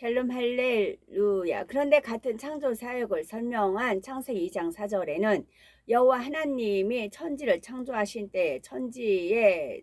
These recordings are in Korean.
샬롬 할렐루야. 그런데 같은 창조 사역을 설명한 창세기 2장 4절에는 여호와 하나님이 천지를 창조하신 때 천지에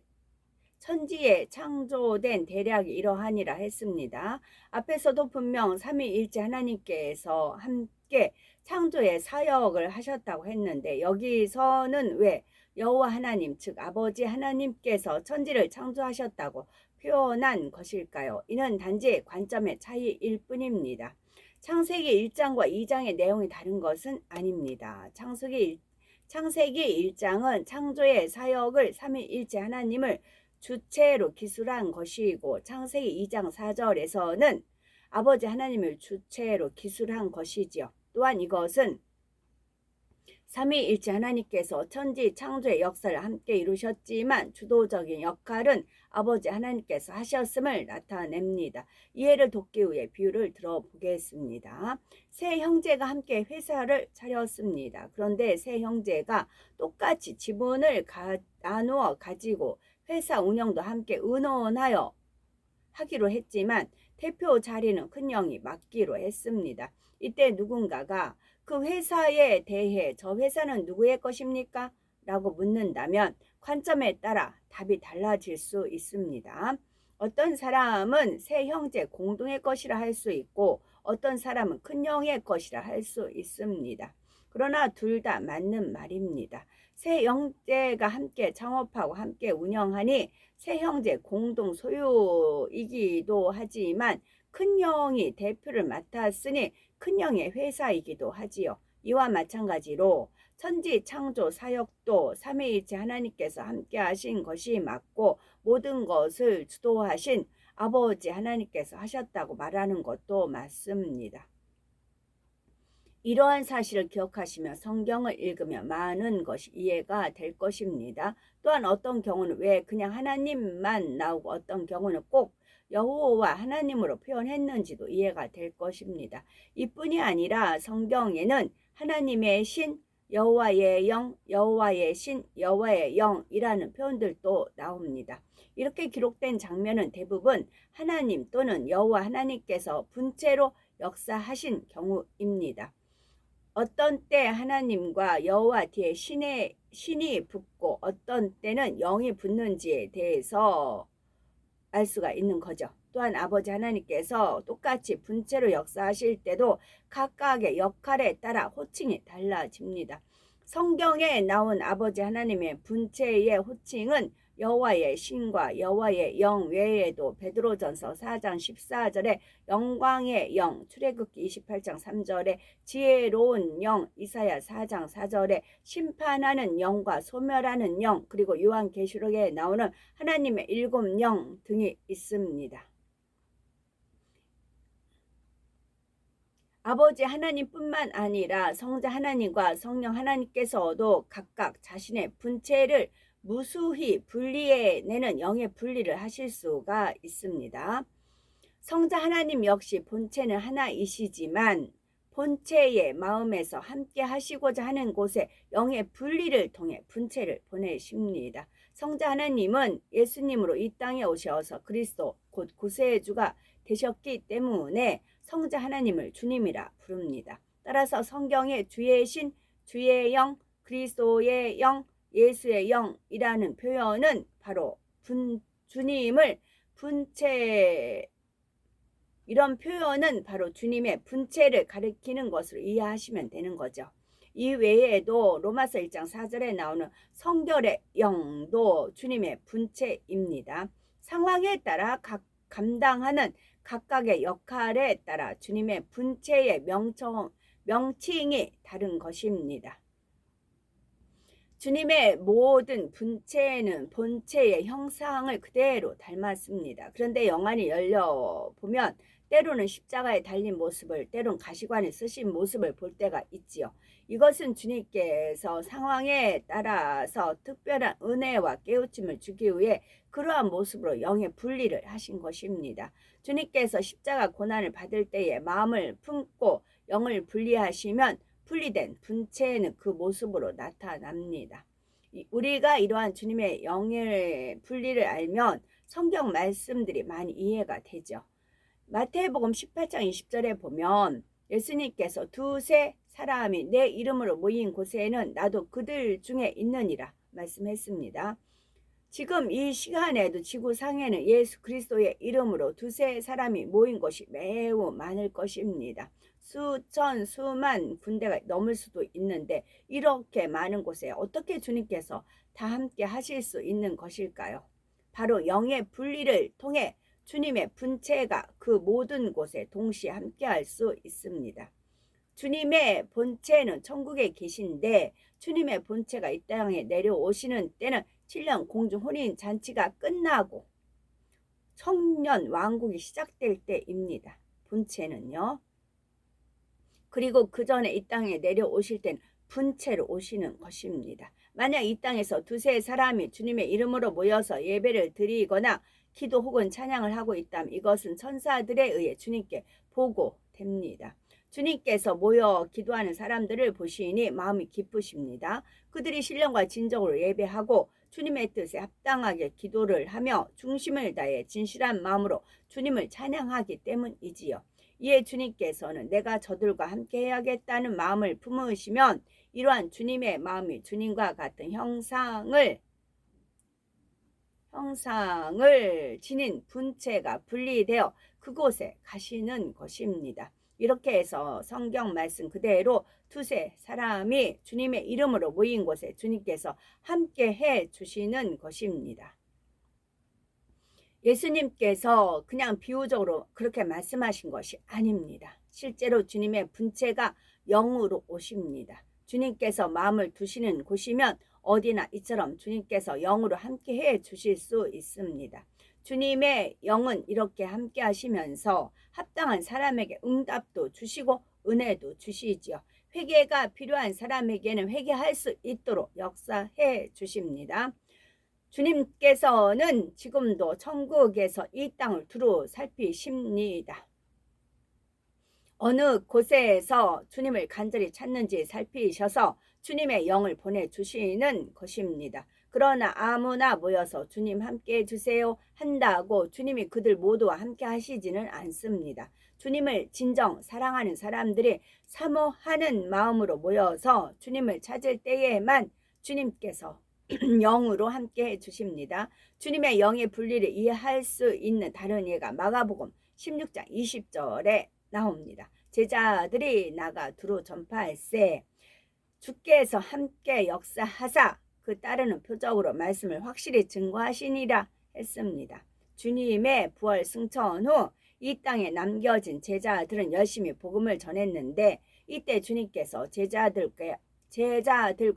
창조된 대략이 이러하니라 했습니다. 앞에서도 분명 삼위일체 하나님께서 함께 창조의 사역을 하셨다고 했는데 여기서는 왜 여호와 하나님 즉 아버지 하나님께서 천지를 창조하셨다고 표현한 것일까요? 이는 단지 관점의 차이일 뿐입니다. 창세기 1장과 2장의 내용이 다른 것은 아닙니다. 창세기 1장은 창조의 사역을 삼위일체 하나님을 주체로 기술한 것이고 창세기 2장 4절에서는 아버지 하나님을 주체로 기술한 것이지요. 또한 이것은 삼위일체 하나님께서 천지 창조의 역사를 함께 이루셨지만 주도적인 역할은 아버지 하나님께서 하셨음을 나타냅니다. 이해를 돕기 위해 비유를 들어보겠습니다. 세 형제가 함께 회사를 차렸습니다. 그런데 세 형제가 똑같이 지분을 나누어 가지고 회사 운영도 함께 의논하여 하기로 했지만 대표 자리는 큰형이 맡기로 했습니다. 이때 누군가가 그 회사에 대해 저 회사는 누구의 것입니까? 라고 묻는다면 관점에 따라 답이 달라질 수 있습니다. 어떤 사람은 세 형제 공동의 것이라 할 수 있고 어떤 사람은 큰형의 것이라 할 수 있습니다. 그러나 둘 다 맞는 말입니다. 세 형제가 함께 창업하고 함께 운영하니 세 형제 공동 소유이기도 하지만 큰형이 대표를 맡았으니 큰형의 회사이기도 하지요. 이와 마찬가지로 천지 창조 사역도 삼위일체 하나님께서 함께 하신 것이 맞고 모든 것을 주도하신 아버지 하나님께서 하셨다고 말하는 것도 맞습니다. 이러한 사실을 기억하시며 성경을 읽으며 많은 것이 이해가 될 것입니다. 또한 어떤 경우는 왜 그냥 하나님만 나오고 어떤 경우는 꼭 여호와 하나님으로 표현했는지도 이해가 될 것입니다. 이뿐이 아니라 성경에는 하나님의 신, 여호와의 영, 여호와의 신, 여호와의 영이라는 표현들도 나옵니다. 이렇게 기록된 장면은 대부분 하나님 또는 여호와 하나님께서 분체로 역사하신 경우입니다. 어떤 때 하나님과 여호와 뒤에 신이 붙고 어떤 때는 영이 붙는지에 대해서 알 수가 있는 거죠. 또한 아버지 하나님께서 똑같이 분체로 역사하실 때도 각각의 역할에 따라 호칭이 달라집니다. 성경에 나온 아버지 하나님의 분체의 호칭은 여호와의 신과 여호와의 영 외에도 베드로전서 4장 14절에 영광의 영, 출애굽기 28장 3절에 지혜로운 영, 이사야 4장 4절에 심판하는 영과 소멸하는 영, 그리고 요한계시록에 나오는 하나님의 7영 등이 있습니다. 아버지 하나님뿐만 아니라 성자 하나님과 성령 하나님께서도 각각 자신의 분체를 무수히 분리해내는 영의 분리를 하실 수가 있습니다. 성자 하나님 역시 본체는 하나이시지만 본체의 마음에서 함께 하시고자 하는 곳에 영의 분리를 통해 분체를 보내십니다. 성자 하나님은 예수님으로 이 땅에 오셔서 그리스도 곧 구세주가 되셨기 때문에 성자 하나님을 주님이라 부릅니다. 따라서 성경에 주의 신, 주의 영, 그리스도의 영, 예수의 영이라는 표현은 바로 주님을 분체, 이런 표현은 바로 주님의 분체를 가리키는 것으로 이해하시면 되는 거죠. 이 외에도 로마서 1장 4절에 나오는 성결의 영도 주님의 분체입니다. 상황에 따라 감당하는 각각의 역할에 따라 주님의 분체의 명칭이 다른 것입니다. 주님의 모든 분체는 본체의 형상을 그대로 닮았습니다. 그런데 영안이 열려보면 때로는 십자가에 달린 모습을, 때로는 가시관을 쓰신 모습을 볼 때가 있지요. 이것은 주님께서 상황에 따라서 특별한 은혜와 깨우침을 주기 위해 그러한 모습으로 영의 분리를 하신 것입니다. 주님께서 십자가 고난을 받을 때에 마음을 품고 영을 분리하시면 분리된 분체는 그 모습으로 나타납니다. 우리가 이러한 주님의 영의 분리를 알면 성경 말씀들이 많이 이해가 되죠. 마태복음 18장 20절에 보면 예수님께서 두세 사람이 내 이름으로 모인 곳에는 나도 그들 중에 있느니라 말씀했습니다. 지금 이 시간에도 지구상에는 예수 그리스도의 이름으로 두세 사람이 모인 곳이 매우 많을 것입니다. 수천, 수만 군데가 넘을 수도 있는데 이렇게 많은 곳에 어떻게 주님께서 다 함께 하실 수 있는 것일까요? 바로 영의 분리를 통해 주님의 분체가 그 모든 곳에 동시에 함께 할 수 있습니다. 주님의 본체는 천국에 계신데 주님의 본체가 이 땅에 내려오시는 때는 7년 공중 혼인 잔치가 끝나고 청년 왕국이 시작될 때입니다. 본체는요. 그리고 그 전에 이 땅에 내려오실 땐 분체로 오시는 것입니다. 만약 이 땅에서 두세 사람이 주님의 이름으로 모여서 예배를 드리거나 기도 혹은 찬양을 하고 있다면 이것은 천사들에 의해 주님께 보고됩니다. 주님께서 모여 기도하는 사람들을 보시니 마음이 기쁘십니다. 그들이 신령과 진정으로 예배하고 주님의 뜻에 합당하게 기도를 하며 중심을 다해 진실한 마음으로 주님을 찬양하기 때문이지요. 이에 주님께서는 내가 저들과 함께 해야겠다는 마음을 품으시면 이러한 주님의 마음이 주님과 같은 형상을 지닌 분체가 분리되어 그곳에 가시는 것입니다. 이렇게 해서 성경 말씀 그대로 두세 사람이 주님의 이름으로 모인 곳에 주님께서 함께 해 주시는 것입니다. 예수님께서 그냥 비유적으로 그렇게 말씀하신 것이 아닙니다. 실제로 주님의 분체가 영으로 오십니다. 주님께서 마음을 두시는 곳이면 어디나 이처럼 주님께서 영으로 함께 해 주실 수 있습니다. 주님의 영은 이렇게 함께 하시면서 합당한 사람에게 응답도 주시고 은혜도 주시지요. 회개가 필요한 사람에게는 회개할 수 있도록 역사해 주십니다. 주님께서는 지금도 천국에서 이 땅을 두루 살피십니다. 어느 곳에서 주님을 간절히 찾는지 살피셔서 주님의 영을 보내주시는 것입니다. 그러나 아무나 모여서 주님 함께 해주세요 한다고 주님이 그들 모두와 함께 하시지는 않습니다. 주님을 진정 사랑하는 사람들이 사모하는 마음으로 모여서 주님을 찾을 때에만 주님께서 영으로 함께 해주십니다. 주님의 영의 분리를 이해할 수 있는 다른 예가 마가복음 16장 20절에 나옵니다. 제자들이 나가 두루 전파할세 주께서 함께 역사하사 그 따르는 표적으로 말씀을 확실히 증거하시니라 했습니다. 주님의 부활 승천 후 이 땅에 남겨진 제자들은 열심히 복음을 전했는데 이때 주님께서 제자들과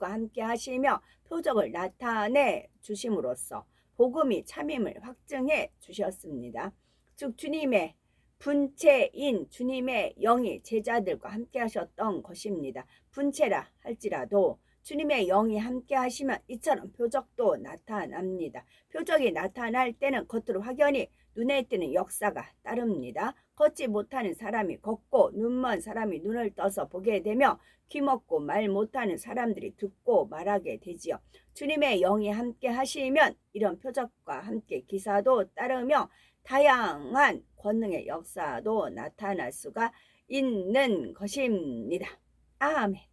함께 하시며 표적을 나타내 주심으로써 복음이 참임을 확증해 주셨습니다. 즉 주님의 분체인 주님의 영이 제자들과 함께 하셨던 것입니다. 분체라 할지라도 주님의 영이 함께 하시면 이처럼 표적도 나타납니다. 표적이 나타날 때는 겉으로 확연히 눈에 띄는 역사가 따릅니다. 걷지 못하는 사람이 걷고 눈먼 사람이 눈을 떠서 보게 되며 귀 먹고 말 못하는 사람들이 듣고 말하게 되지요. 주님의 영이 함께 하시면 이런 표적과 함께 기사도 따르며 다양한 권능의 역사도 나타날 수가 있는 것입니다. 아멘.